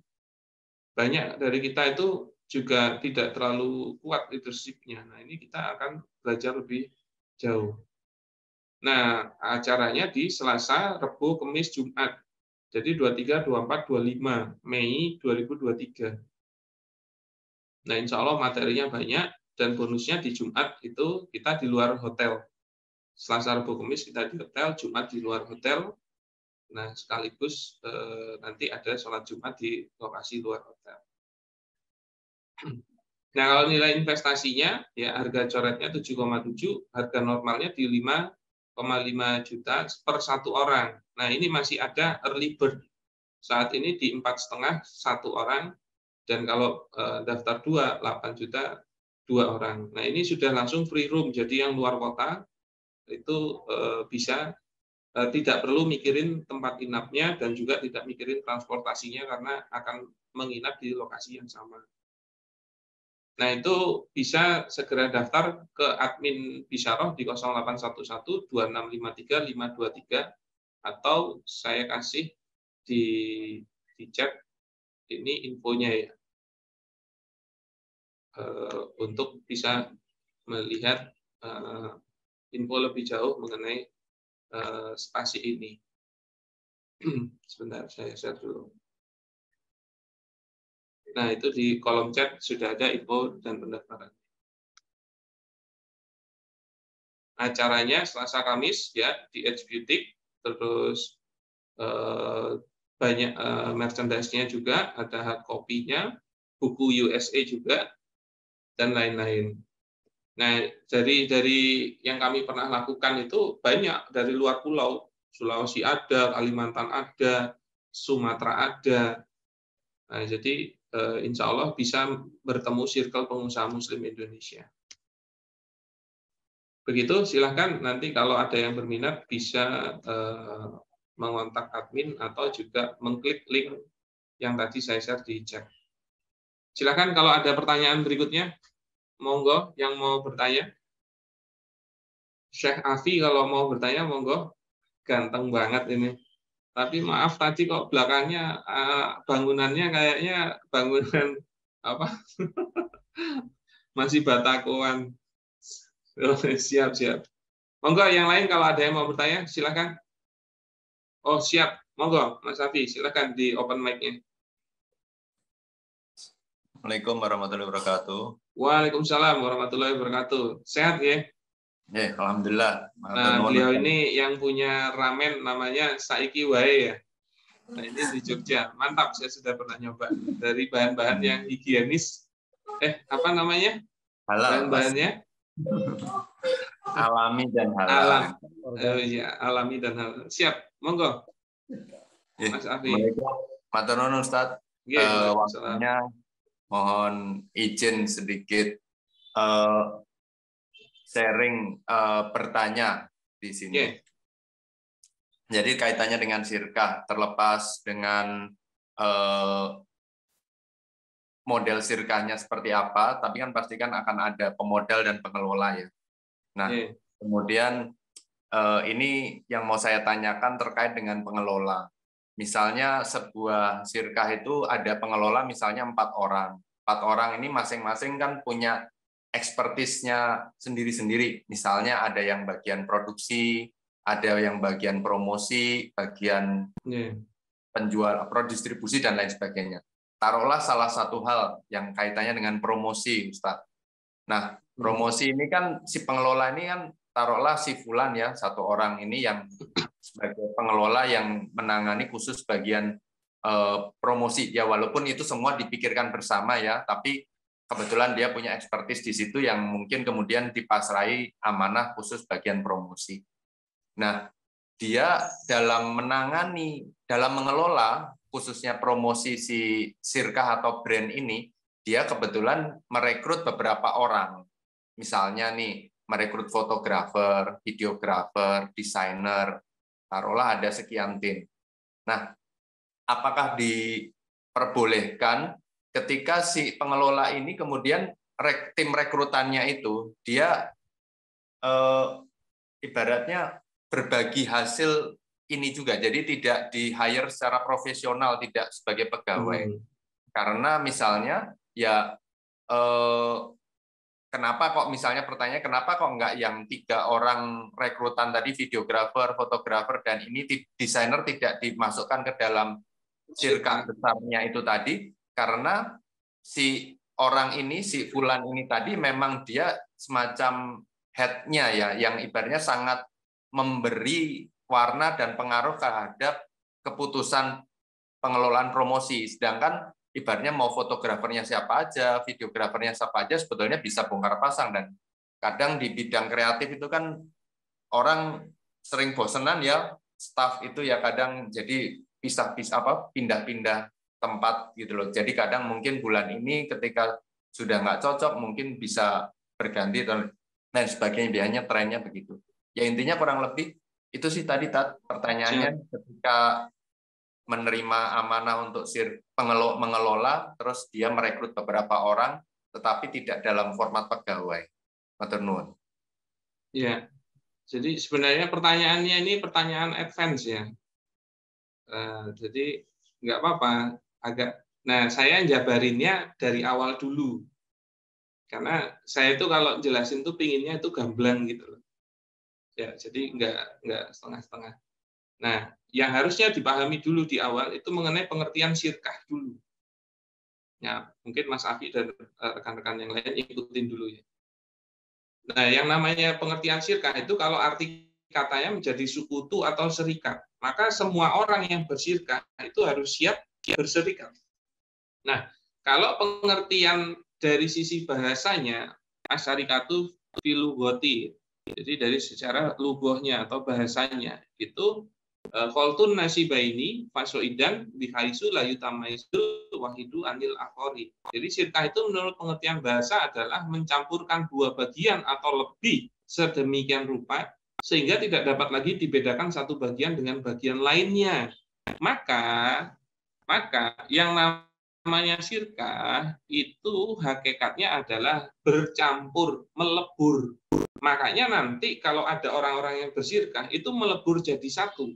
Banyak dari kita itu juga tidak terlalu kuat leadership-nya. Nah, ini kita akan belajar lebih jauh. Nah, acaranya di Selasa, Rabu, Kamis, Jumat. Jadi 23, 24, 25 Mei 2023. Nah, insya Allah materinya banyak dan bonusnya di Jumat itu kita di luar hotel. Selasa, Rabu, Kamis kita di hotel, Jumat di luar hotel. Nah, sekaligus nanti ada sholat Jumat di lokasi luar hotel. Nah, kalau nilai investasinya, ya harga coretnya 7,7, harga normalnya di 5,5 juta per satu orang. Nah, ini masih ada early bird. Saat ini di 4,5 satu orang, dan kalau daftar 2, 8 juta 2 orang. Nah, ini sudah langsung free room, jadi yang luar kota itu bisa tidak perlu mikirin tempat inapnya dan juga tidak mikirin transportasinya karena akan menginap di lokasi yang sama. Nah, itu bisa segera daftar ke admin Bisyarah di 0811 2653 523 atau saya kasih di chat ini infonya, ya, untuk bisa melihat info lebih jauh mengenai spasi ini. Sebentar, saya share dulu. Nah, itu di kolom chat sudah ada info dan pendaftaran. Acaranya Selasa Kamis, ya, di Edge Beauty, terus banyak merchandise-nya juga, ada hard copy-nya, buku USA juga, dan lain-lain. Nah, dari yang kami pernah lakukan itu banyak dari luar pulau. Sulawesi ada, Kalimantan ada, Sumatera ada. Nah, jadi insya Allah bisa bertemu circle pengusaha Muslim Indonesia. Begitu, silahkan nanti kalau ada yang berminat bisa mengontak admin atau juga mengklik link yang tadi saya share di chat. Silahkan kalau ada pertanyaan berikutnya, monggo yang mau bertanya. Syekh Afi kalau mau bertanya, monggo. Ganteng banget ini. Tapi maaf tadi kok belakangnya bangunannya kayaknya bangunan apa? Masih batakoan. Siap. Monggo yang lain kalau ada yang mau bertanya, silakan. Oh, siap. Monggo, Mas Afi, silakan di open mic-nya. Assalamualaikum warahmatullahi wabarakatuh. Waalaikumsalam warahmatullahi wabarakatuh. Sehat ya? Ya, alhamdulillah. Nah, beliau ini yang punya ramen namanya Saiki Wae ya. Nah, ini di Jogja. Mantap, saya sudah pernah nyoba. Dari bahan-bahan yang higienis. Apa namanya? Halal, bahan-bahannya? Alami dan halal. Alam. Ya, alami dan halal. Siap, monggo. Mas Afi. Matur nuwun Ustaz. Waktunya mohon izin sedikit sharing bertanya di sini. Yeah. Jadi kaitannya dengan sirkah, terlepas dengan model sirkahnya seperti apa, tapi kan pasti kan akan ada pemodal dan pengelola ya. Nah, kemudian ini yang mau saya tanyakan terkait dengan pengelola. Misalnya sebuah sirkah itu ada pengelola misalnya 4 orang. 4 orang ini masing-masing kan punya ekspertisnya sendiri-sendiri. Misalnya ada yang bagian produksi, ada yang bagian promosi, bagian penjual, distribusi, dan lain sebagainya. Taruhlah salah satu hal yang kaitannya dengan promosi, Ustaz. Nah, promosi ini kan, si pengelola ini kan, taruhlah si Fulan ya, 1 orang ini yang sebagai pengelola yang menangani khusus bagian promosi. Ya, walaupun itu semua dipikirkan bersama ya, tapi kebetulan dia punya ekspertis di situ yang mungkin kemudian dipasrai amanah khusus bagian promosi. Nah, dia dalam mengelola khususnya promosi si sirkah atau brand ini, dia kebetulan merekrut beberapa orang. Misalnya nih, merekrut fotografer, videografer, desainer, taruhlah ada sekian tim. Nah, apakah diperbolehkan ketika si pengelola ini kemudian tim rekrutannya itu dia ibaratnya berbagi hasil ini juga, jadi tidak di-hire secara profesional, tidak sebagai pegawai. Karena misalnya ya kenapa kok misalnya pertanyaan kenapa kok enggak yang 3 orang rekrutan tadi, videografer, fotografer, dan ini desainer tidak dimasukkan ke dalam sirkah besarnya itu tadi, karena si orang ini, si Fulan ini tadi memang dia semacam head-nya ya, yang ibaratnya sangat memberi warna dan pengaruh terhadap keputusan pengelolaan promosi. Sedangkan ibaratnya mau fotografernya siapa aja, videografernya siapa aja, sebetulnya bisa bongkar pasang. Dan kadang di bidang kreatif itu kan orang sering bosenan ya, staff itu ya kadang jadi pindah-pindah tempat gitu loh. Jadi kadang mungkin bulan ini ketika sudah nggak cocok mungkin bisa berganti dan lain sebagainya, biasanya trennya begitu. Ya intinya kurang lebih itu sih tadi pertanyaannya. Ketika menerima amanah untuk mengelola, terus dia merekrut beberapa orang, tetapi tidak dalam format pegawai. Matur nuwun. Ya, jadi sebenarnya pertanyaannya ini pertanyaan advance ya. Jadi nggak apa-apa, Nah, saya jabarinnya dari awal dulu, karena saya itu kalau jelasin tuh pinginnya itu gamblang gitu loh. Ya, jadi nggak setengah-setengah. Nah, yang harusnya dipahami dulu di awal itu mengenai pengertian sirkah dulu. Ya, mungkin Mas Afi dan rekan-rekan yang lain ikutin dulu ya. Nah, yang namanya pengertian sirkah itu kalau arti katanya menjadi sekutu atau serikat, maka semua orang yang bersirkah itu harus siap berserikat. Nah, kalau pengertian dari sisi bahasanya, asyarikatu filugoti, jadi dari secara lugohnya atau bahasanya, itu koltun nasibaini fasoidan bihaisu layutamaizu wahidu anil akhori. Jadi sirkah itu menurut pengertian bahasa adalah mencampurkan 2 bagian atau lebih sedemikian rupa sehingga tidak dapat lagi dibedakan satu bagian dengan bagian lainnya. Maka yang namanya sirkah itu hakikatnya adalah bercampur, melebur. Makanya nanti kalau ada orang-orang yang bersirkah itu melebur jadi satu.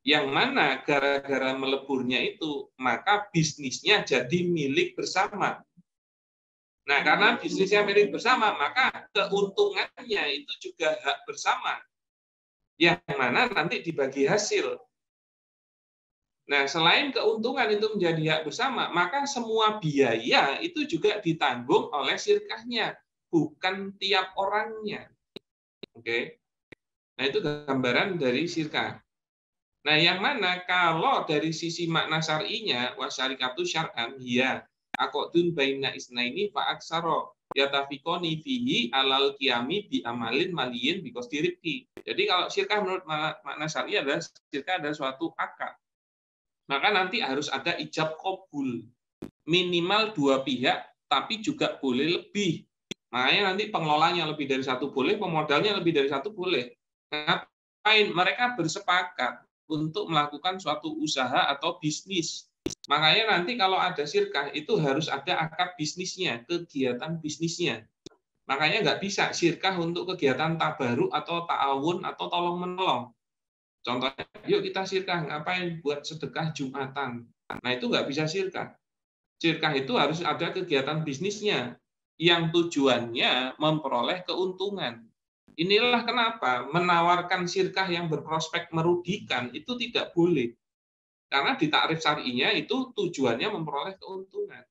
Yang mana gara-gara meleburnya itu, maka bisnisnya jadi milik bersama. Nah, karena bisnisnya milik bersama, maka keuntungannya itu juga hak bersama. Yang mana nanti dibagi hasil. Nah, selain keuntungan itu menjadi hak bersama, maka semua biaya itu juga ditanggung oleh sirkahnya, bukan tiap orangnya. Oke. Nah, itu gambaran dari syirkah. Nah, yang mana kalau dari sisi makna syar'inya wasyarikatu syar'an ya aqdun baina isnaini fa aksara yatafiqani fihi alal qiyami bi amalin maliyin bi qasdiriki. Jadi kalau syirkah menurut makna syar'i adalah syirkah adalah suatu akad. Maka nanti harus ada ijab qabul. Minimal dua pihak tapi juga boleh lebih. Makanya nanti pengelolanya lebih dari satu boleh, pemodalnya lebih dari satu boleh. Ngapain? Mereka bersepakat untuk melakukan suatu usaha atau bisnis. Makanya nanti kalau ada syirkah itu harus ada akad bisnisnya, kegiatan bisnisnya. Makanya nggak bisa syirkah untuk kegiatan tabaruk atau ta'awun atau tolong-menolong. Contohnya, yuk kita syirkah, ngapain? Buat sedekah Jumatan. Nah itu nggak bisa syirkah. Syirkah itu harus ada kegiatan bisnisnya yang tujuannya memperoleh keuntungan. Inilah kenapa menawarkan syirkah yang berprospek merugikan itu tidak boleh. Karena di takrif syar'inya itu tujuannya memperoleh keuntungan.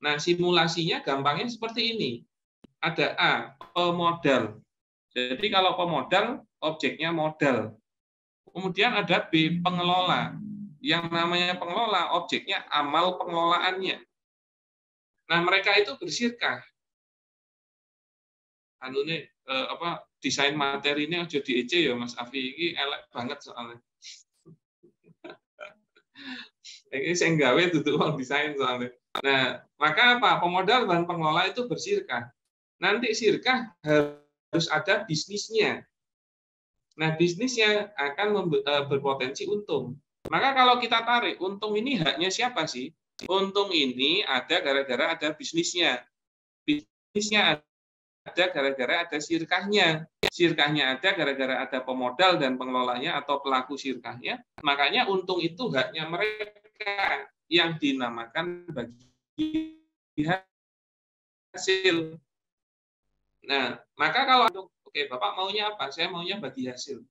Nah, simulasinya gampangnya seperti ini. Ada A, pemodal. Jadi kalau pemodal, objeknya modal. Kemudian ada B, pengelola. Yang namanya pengelola, objeknya amal pengelolaannya. Nah, mereka itu bersyirkah. Desain materi ini aja di EC ya Mas Afi, ini elek banget soalnya. Ini saya gawe duduk uang desain soalnya. Nah, maka apa? Pemodal dan pengelola itu bersyirkah. Nanti syirkah harus ada bisnisnya. Nah, bisnisnya akan berpotensi untung. Maka kalau kita tarik, untung ini haknya siapa sih? Untung ini ada gara-gara ada bisnisnya. Bisnisnya ada gara-gara ada syirkahnya. Syirkahnya ada gara-gara ada pemodal dan pengelolanya atau pelaku syirkahnya. Makanya untung itu haknya mereka yang dinamakan bagi hasil. Nah, maka kalau oke, Bapak maunya apa? Saya maunya bagi hasil.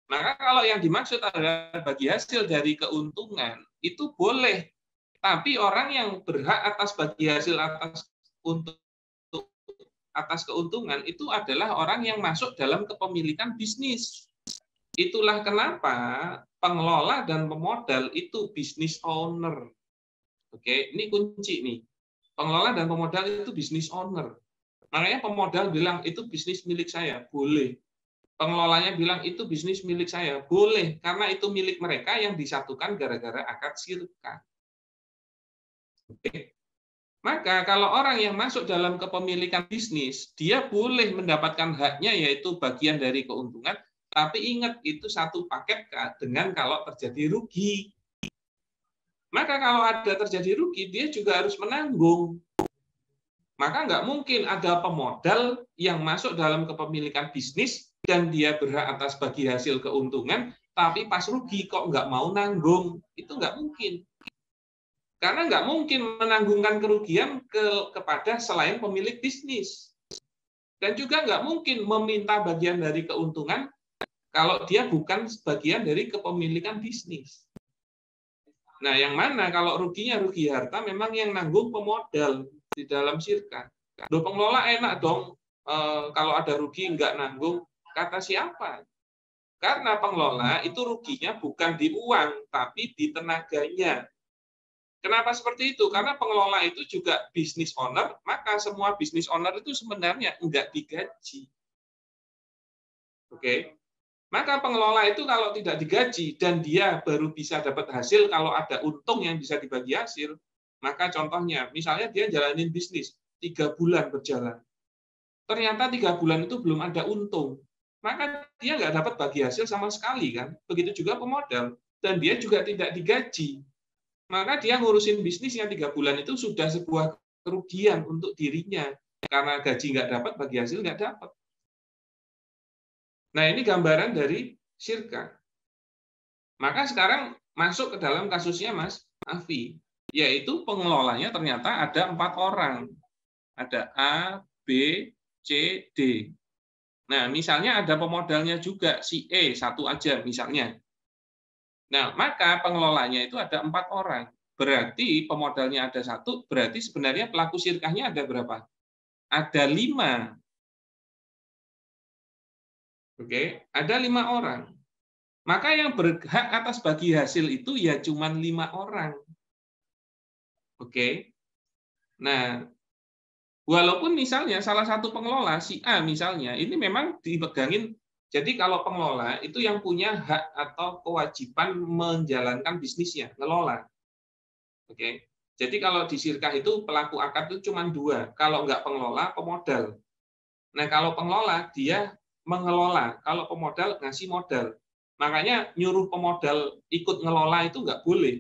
Maka kalau yang dimaksud adalah bagi hasil dari keuntungan, itu boleh. Tapi orang yang berhak atas bagi hasil atas keuntungan itu adalah orang yang masuk dalam kepemilikan bisnis. Itulah kenapa pengelola dan pemodal itu business owner. Oke, ini kunci nih. Pengelola dan pemodal itu business owner. Makanya pemodal bilang itu bisnis milik saya, boleh. Pengelolanya bilang itu bisnis milik saya, boleh. Karena itu milik mereka yang disatukan gara-gara akad syirkah. Oke. Maka kalau orang yang masuk dalam kepemilikan bisnis, dia boleh mendapatkan haknya yaitu bagian dari keuntungan, tapi ingat itu satu paket dengan kalau terjadi rugi. Maka kalau ada terjadi rugi, dia juga harus menanggung. Maka nggak mungkin ada pemodal yang masuk dalam kepemilikan bisnis dan dia berhak atas bagi hasil keuntungan, tapi pas rugi kok nggak mau nanggung. Itu nggak mungkin. Karena nggak mungkin menanggungkan kerugian kepada selain pemilik bisnis. Dan juga nggak mungkin meminta bagian dari keuntungan kalau dia bukan bagian dari kepemilikan bisnis. Nah, yang mana kalau ruginya rugi harta memang yang nanggung pemodal di dalam syirkah. Loh, pengelola enak dong kalau ada rugi nggak nanggung. Kata siapa? Karena pengelola itu ruginya bukan di uang, tapi di tenaganya. Kenapa seperti itu? Karena pengelola itu juga business owner, maka semua business owner itu sebenarnya enggak digaji. Oke. Maka pengelola itu kalau tidak digaji dan dia baru bisa dapat hasil kalau ada untung yang bisa dibagi hasil, maka contohnya, misalnya dia jalanin bisnis 3 bulan berjalan. Ternyata 3 bulan itu belum ada untung. Maka dia nggak dapat bagi hasil sama sekali kan. Begitu juga pemodal. Dan dia juga tidak digaji. Maka dia ngurusin bisnisnya 3 bulan itu sudah sebuah kerugian untuk dirinya. Karena gaji nggak dapat, bagi hasil nggak dapat. Nah, ini gambaran dari syirkah. Maka sekarang masuk ke dalam kasusnya Mas Afi. Yaitu pengelolanya ternyata ada 4 orang. Ada A, B, C, D. Nah, misalnya ada pemodalnya juga, si E, satu aja misalnya. Nah, maka pengelolanya itu ada 4 orang. Berarti pemodalnya ada 1, berarti sebenarnya pelaku syirkahnya ada berapa? Ada 5. Oke, ada 5 orang. Maka yang berhak atas bagi hasil itu ya cuma 5 orang. Oke. Nah, walaupun misalnya salah satu pengelola si A misalnya, ini memang dipegangin. Jadi kalau pengelola itu yang punya hak atau kewajiban menjalankan bisnisnya, ngelola. Oke. Jadi kalau di Sirkah itu pelaku akad itu cuma 2. Kalau nggak pengelola, pemodal. Nah, kalau pengelola dia mengelola, kalau pemodal ngasih modal. Makanya nyuruh pemodal ikut ngelola itu nggak boleh.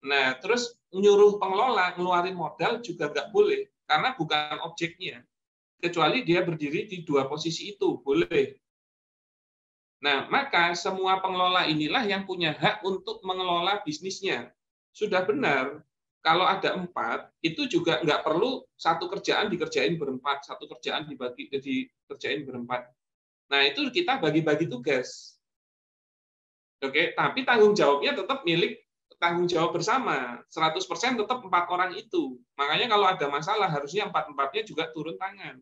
Nah, terus nyuruh pengelola ngeluarin modal juga nggak boleh, karena bukan objeknya. Kecuali dia berdiri di 2 posisi itu, boleh. Nah, maka semua pengelola inilah yang punya hak untuk mengelola bisnisnya. Sudah benar, kalau ada 4, itu juga nggak perlu satu kerjaan dikerjain berempat, satu kerjaan dikerjain berempat. Nah, itu kita bagi-bagi tugas. Oke, tapi tanggung jawabnya tetap milik tanggung jawab bersama. 100% tetap 4 orang itu. Makanya kalau ada masalah, harusnya 4-4-nya juga turun tangan.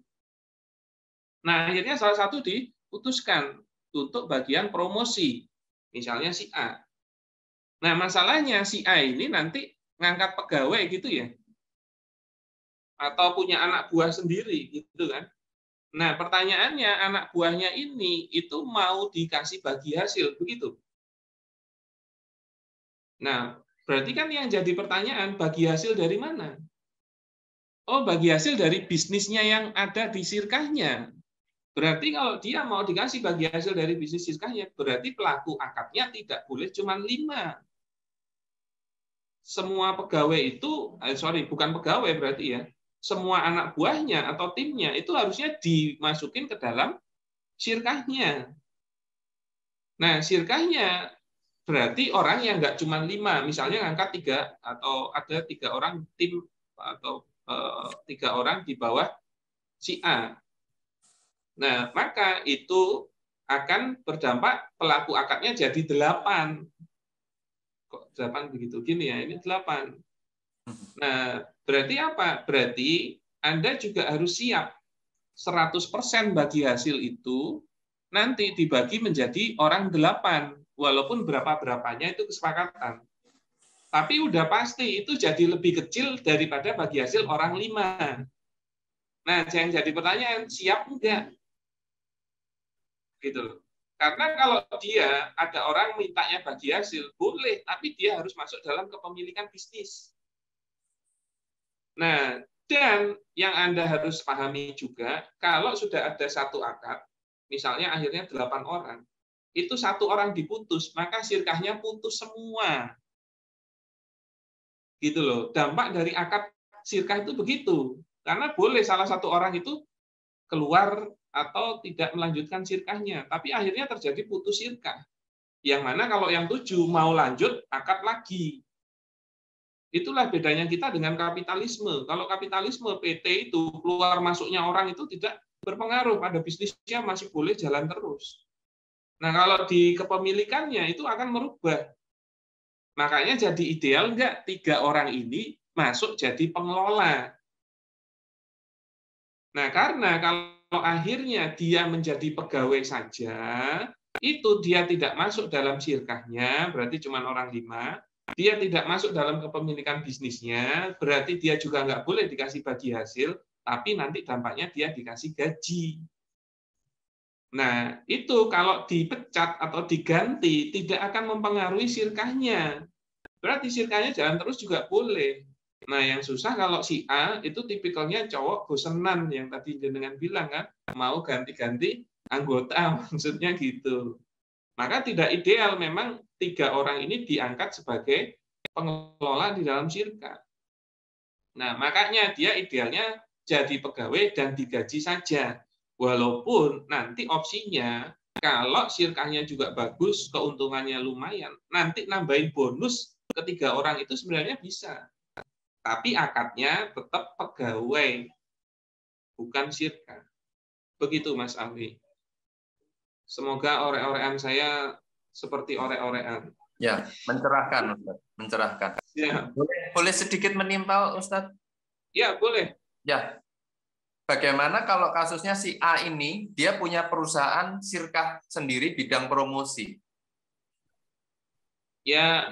Nah, akhirnya salah satu diputuskan untuk bagian promosi. Misalnya si A. Nah, masalahnya si A ini nanti ngangkat pegawai gitu ya. Atau punya anak buah sendiri gitu kan. Nah, pertanyaannya anak buahnya ini itu mau dikasih bagi hasil begitu. Nah, berarti kan yang jadi pertanyaan, bagi hasil dari mana? Oh, bagi hasil dari bisnisnya yang ada di Sirkahnya. Berarti kalau dia mau dikasih bagi hasil dari bisnis Sirkahnya, berarti pelaku akadnya tidak boleh cuma 5. Semua pegawai itu, bukan pegawai berarti ya, semua anak buahnya atau timnya itu harusnya dimasukin ke dalam Sirkahnya. Nah, Sirkahnya berarti orang yang nggak cuma 5, misalnya ngangkat 3 atau ada 3 orang tim atau 3 orang di bawah si A. Nah, maka itu akan berdampak pelaku akadnya jadi 8. Kok 8 begitu? Gini ya, ini 8. Nah, berarti apa? Berarti Anda juga harus siap 100% bagi hasil itu nanti dibagi menjadi orang 8. Walaupun berapa-berapanya itu kesepakatan. Tapi udah pasti itu jadi lebih kecil daripada bagi hasil orang 5. Nah, yang jadi pertanyaan, siap enggak? Gitu. Karena kalau dia ada orang mintanya bagi hasil, boleh, tapi dia harus masuk dalam kepemilikan bisnis. Nah, dan yang Anda harus pahami juga, kalau sudah ada satu akad, misalnya akhirnya 8 orang, itu 1 orang diputus, maka Sirkahnya putus semua. Gitu loh. Dampak dari akad Sirkah itu begitu. Karena boleh salah satu orang itu keluar atau tidak melanjutkan Sirkahnya, tapi akhirnya terjadi putus Sirkah. Yang mana kalau yang 7 mau lanjut, akad lagi. Itulah bedanya kita dengan kapitalisme. Kalau kapitalisme PT itu keluar masuknya orang itu tidak berpengaruh pada bisnisnya, masih boleh jalan terus. Nah, kalau di kepemilikannya itu akan merubah. Makanya jadi ideal enggak 3 orang ini masuk jadi pengelola. Nah, karena kalau akhirnya dia menjadi pegawai saja, itu dia tidak masuk dalam Sirkahnya, berarti cuma orang 5, dia tidak masuk dalam kepemilikan bisnisnya, berarti dia juga nggak boleh dikasih bagi hasil, tapi nanti dampaknya dia dikasih gaji. Nah, itu kalau dipecat atau diganti, tidak akan mempengaruhi Sirkahnya. Berarti Sirkahnya jalan terus juga boleh. Nah, yang susah kalau si A itu tipikalnya cowok bosenan yang tadi jenengan bilang kan, mau ganti-ganti anggota, maksudnya gitu. Maka tidak ideal memang 3 orang ini diangkat sebagai pengelola di dalam Sirkah. Nah, makanya dia idealnya jadi pegawai dan digaji saja. Walaupun nanti opsinya kalau Sirkahnya juga bagus, keuntungannya lumayan, nanti nambahin bonus ke 3 orang itu sebenarnya bisa. Tapi akadnya tetap pegawai, bukan Sirkah. Begitu, Mas Alwi. Semoga orek-orekan saya seperti orek-orekan. Ya, mencerahkan, Ustaz. Mencerahkan. Ya. Boleh sedikit menimpal, Ustaz? Ya, boleh. Ya. bagaimana kalau kasusnya si A ini dia punya perusahaan sirkah sendiri bidang promosi? Ya,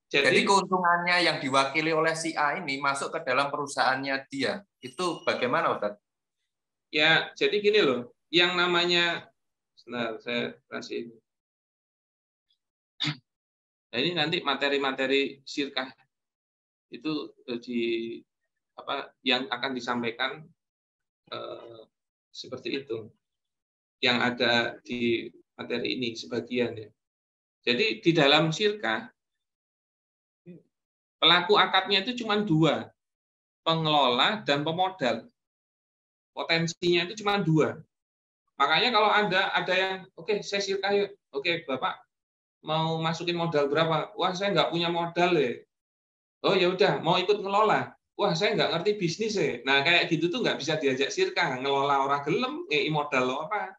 jadi keuntungannya yang diwakili oleh si A ini masuk ke dalam perusahaannya dia. Itu bagaimana, Ustaz? Ya, jadi gini loh, yang namanya, sebentar, saya kasih. Nah, ini nanti materi-materi sirkah itu yang akan disampaikan seperti itu, yang ada di materi ini sebagian ya. Jadi di dalam sirkah pelaku akadnya itu cuma 2, pengelola dan pemodal. Potensinya itu cuma 2. Makanya kalau ada yang oke, saya sirkah yuk, oke Bapak mau masukin modal berapa? Wah, saya nggak punya modal ya. Oh ya udah, mau ikut ngelola. Wah, saya nggak ngerti bisnis ya. Nah, kayak gitu tuh nggak bisa diajak sirkah, ngelola orang gelem, ngei modal lo apa.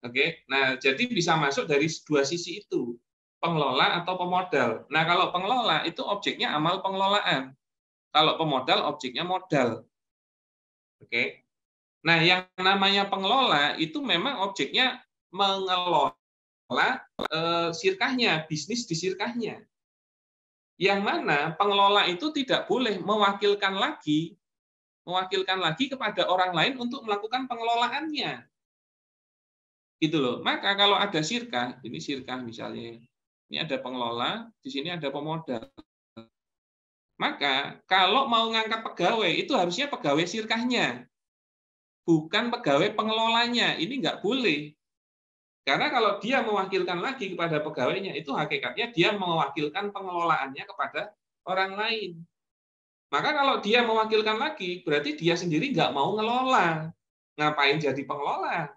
Oke, nah jadi bisa masuk dari 2 sisi itu, pengelola atau pemodal. Nah, kalau pengelola itu objeknya amal pengelolaan. Kalau pemodal objeknya modal. Oke. Nah, yang namanya pengelola itu memang objeknya mengelola sirkahnya, bisnis di sirkahnya. Yang mana pengelola itu tidak boleh mewakilkan lagi kepada orang lain untuk melakukan pengelolaannya. Gitu loh. Maka kalau ada sirkah, ini sirkah misalnya, ini ada pengelola, di sini ada pemodal. Maka kalau mau ngangkat pegawai itu harusnya pegawai sirkahnya, bukan pegawai pengelolanya. Ini nggak boleh. Karena kalau dia mewakilkan lagi kepada pegawainya, itu hakikatnya dia mewakilkan pengelolaannya kepada orang lain. Maka kalau dia mewakilkan lagi, berarti dia sendiri nggak mau ngelola. Ngapain jadi pengelola?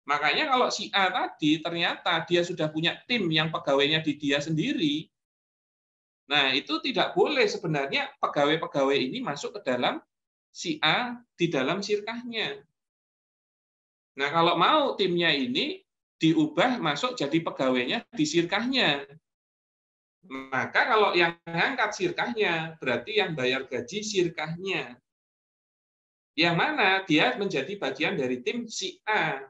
Makanya kalau si A tadi ternyata dia sudah punya tim yang pegawainya di dia sendiri, nah itu tidak boleh sebenarnya pegawai-pegawai ini masuk ke dalam si A di dalam sirkahnya. Nah, kalau mau timnya ini diubah masuk jadi pegawainya di sirkahnya. Maka kalau yang ngangkat sirkahnya, berarti yang bayar gaji sirkahnya. Yang mana dia menjadi bagian dari tim si A.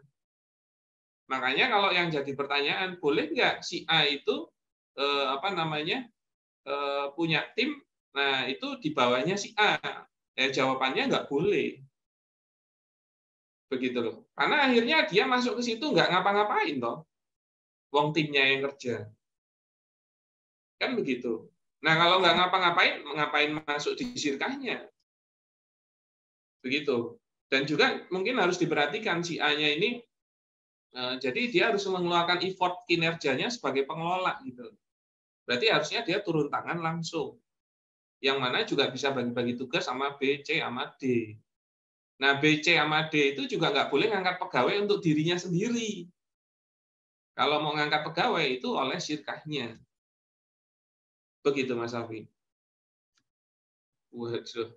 Makanya kalau yang jadi pertanyaan, boleh nggak si A itu punya tim, nah itu di bawahnya si A? Jawabannya nggak boleh. Begitu loh. Karena akhirnya dia masuk ke situ nggak ngapa-ngapain toh. Wong timnya yang kerja. Kan begitu. Nah, kalau nggak ngapa-ngapain, ngapain masuk di sirkahnya? Begitu. Dan juga mungkin harus diperhatikan si A-nya ini, jadi dia harus mengeluarkan effort kinerjanya sebagai pengelola gitu. Berarti harusnya dia turun tangan langsung. Yang mana juga bisa bagi-bagi tugas sama B, C, sama D. Nah, B, C, sama D itu juga nggak boleh ngangkat pegawai untuk dirinya sendiri. Kalau mau ngangkat pegawai itu oleh sirkahnya. Begitu, Mas Afi. Waduh.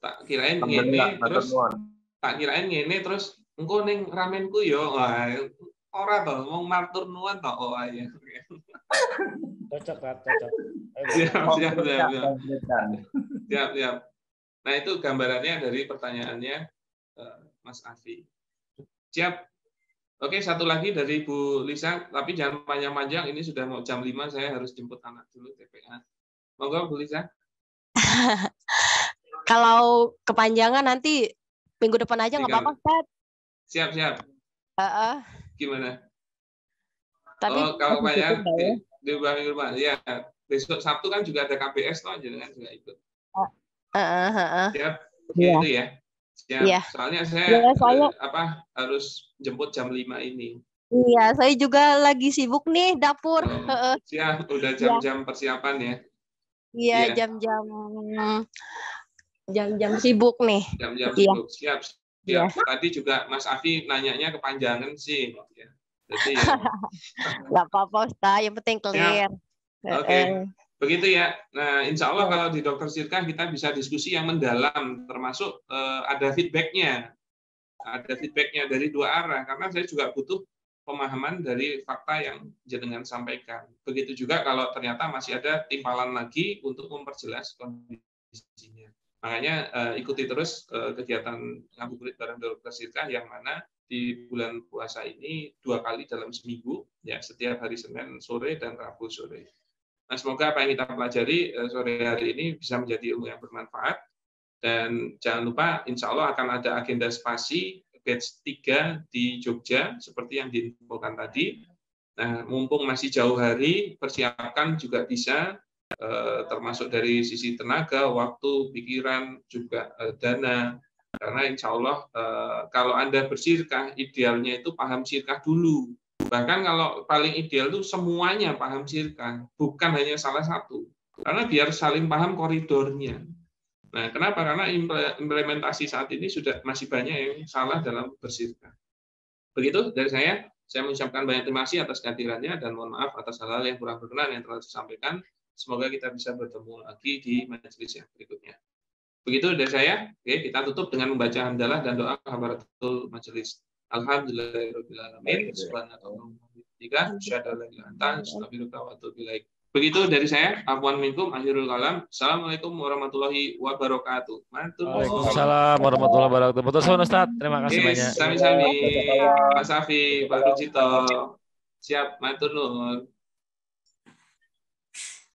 Tak kirain ngene terus engko ning ramenku yo. Wah, ora to, wong matur nuwun to. Oh ya. Cocok. Siap. Nah, itu gambarannya dari pertanyaannya Mas Afi. Siap. Oke, satu lagi dari Bu Lisa, tapi jangan panjang-panjang, ini sudah mau jam 5, saya harus jemput anak dulu TPA. Monggo Bu Lisa. Kalau kepanjangan nanti minggu depan aja nggak apa-apa, Ustaz. Siap. Gimana? Tapi kalau kepanjangan di minggu depan. Ya, besok Sabtu kan juga ada KBS toh, jangan juga ikut. Siap. Gitu ya. Siap. Yeah. Soalnya saya harus jemput jam 5 ini. Iya, saya juga lagi sibuk nih dapur. Siap, udah jam-jam persiapan ya. Iya, jam-jam sibuk nih. Jam-jam sibuk. Siap. Ya. Tadi juga Mas Afi nanyanya kepanjangan sih. Ya. Jadi ya. Nggak apa-apa, Ustaz. Yang penting clear. Oke. Begitu ya. Nah, insya Allah kalau di Dokter Sirkah kita bisa diskusi yang mendalam, termasuk ada feedback-nya. Ada feedback-nya dari 2 arah. Karena saya juga butuh pemahaman dari fakta yang jenengan sampaikan. Begitu juga kalau ternyata masih ada timpalan lagi untuk memperjelas kondisinya. Makanya ikuti terus kegiatan ngabuburit bareng Dokter Sirkah yang mana di bulan puasa ini 2 kali dalam seminggu, ya setiap hari Senin sore dan Rabu sore. Nah, semoga apa yang kita pelajari sore hari ini bisa menjadi ilmu yang bermanfaat. Dan jangan lupa, insya Allah akan ada agenda spasi batch 3 di Jogja, seperti yang diinfokan tadi. Nah, mumpung masih jauh hari, persiapkan juga bisa, termasuk dari sisi tenaga, waktu, pikiran, juga dana. Karena insya Allah, kalau Anda bersirkah, idealnya itu paham sirkah dulu. Bahkan kalau paling ideal itu semuanya paham sirkah, bukan hanya salah satu. Karena biar saling paham koridornya. Nah, kenapa? Karena implementasi saat ini sudah masih banyak yang salah dalam bersirkah. Begitu dari saya mengucapkan banyak terima kasih atas kehadirannya dan mohon maaf atas hal-hal yang kurang berkenan yang telah disampaikan. Semoga kita bisa bertemu lagi di majelis yang berikutnya. Begitu dari saya. Oke, kita tutup dengan membaca hamdalah dan doa kafaratul majelis. Alhamdulillahirabbil alamin. Subhanallah. Begitu dari saya. Afwan minkum akhirul kalam. Assalamualaikum warahmatullahi wabarakatuh. Waalaikumsalam warahmatullahi wabarakatuh. Betul, Ustaz. Terima kasih banyak. Sami-sami. Mas Safi, Pak Rujito. Siap, matur nuwun.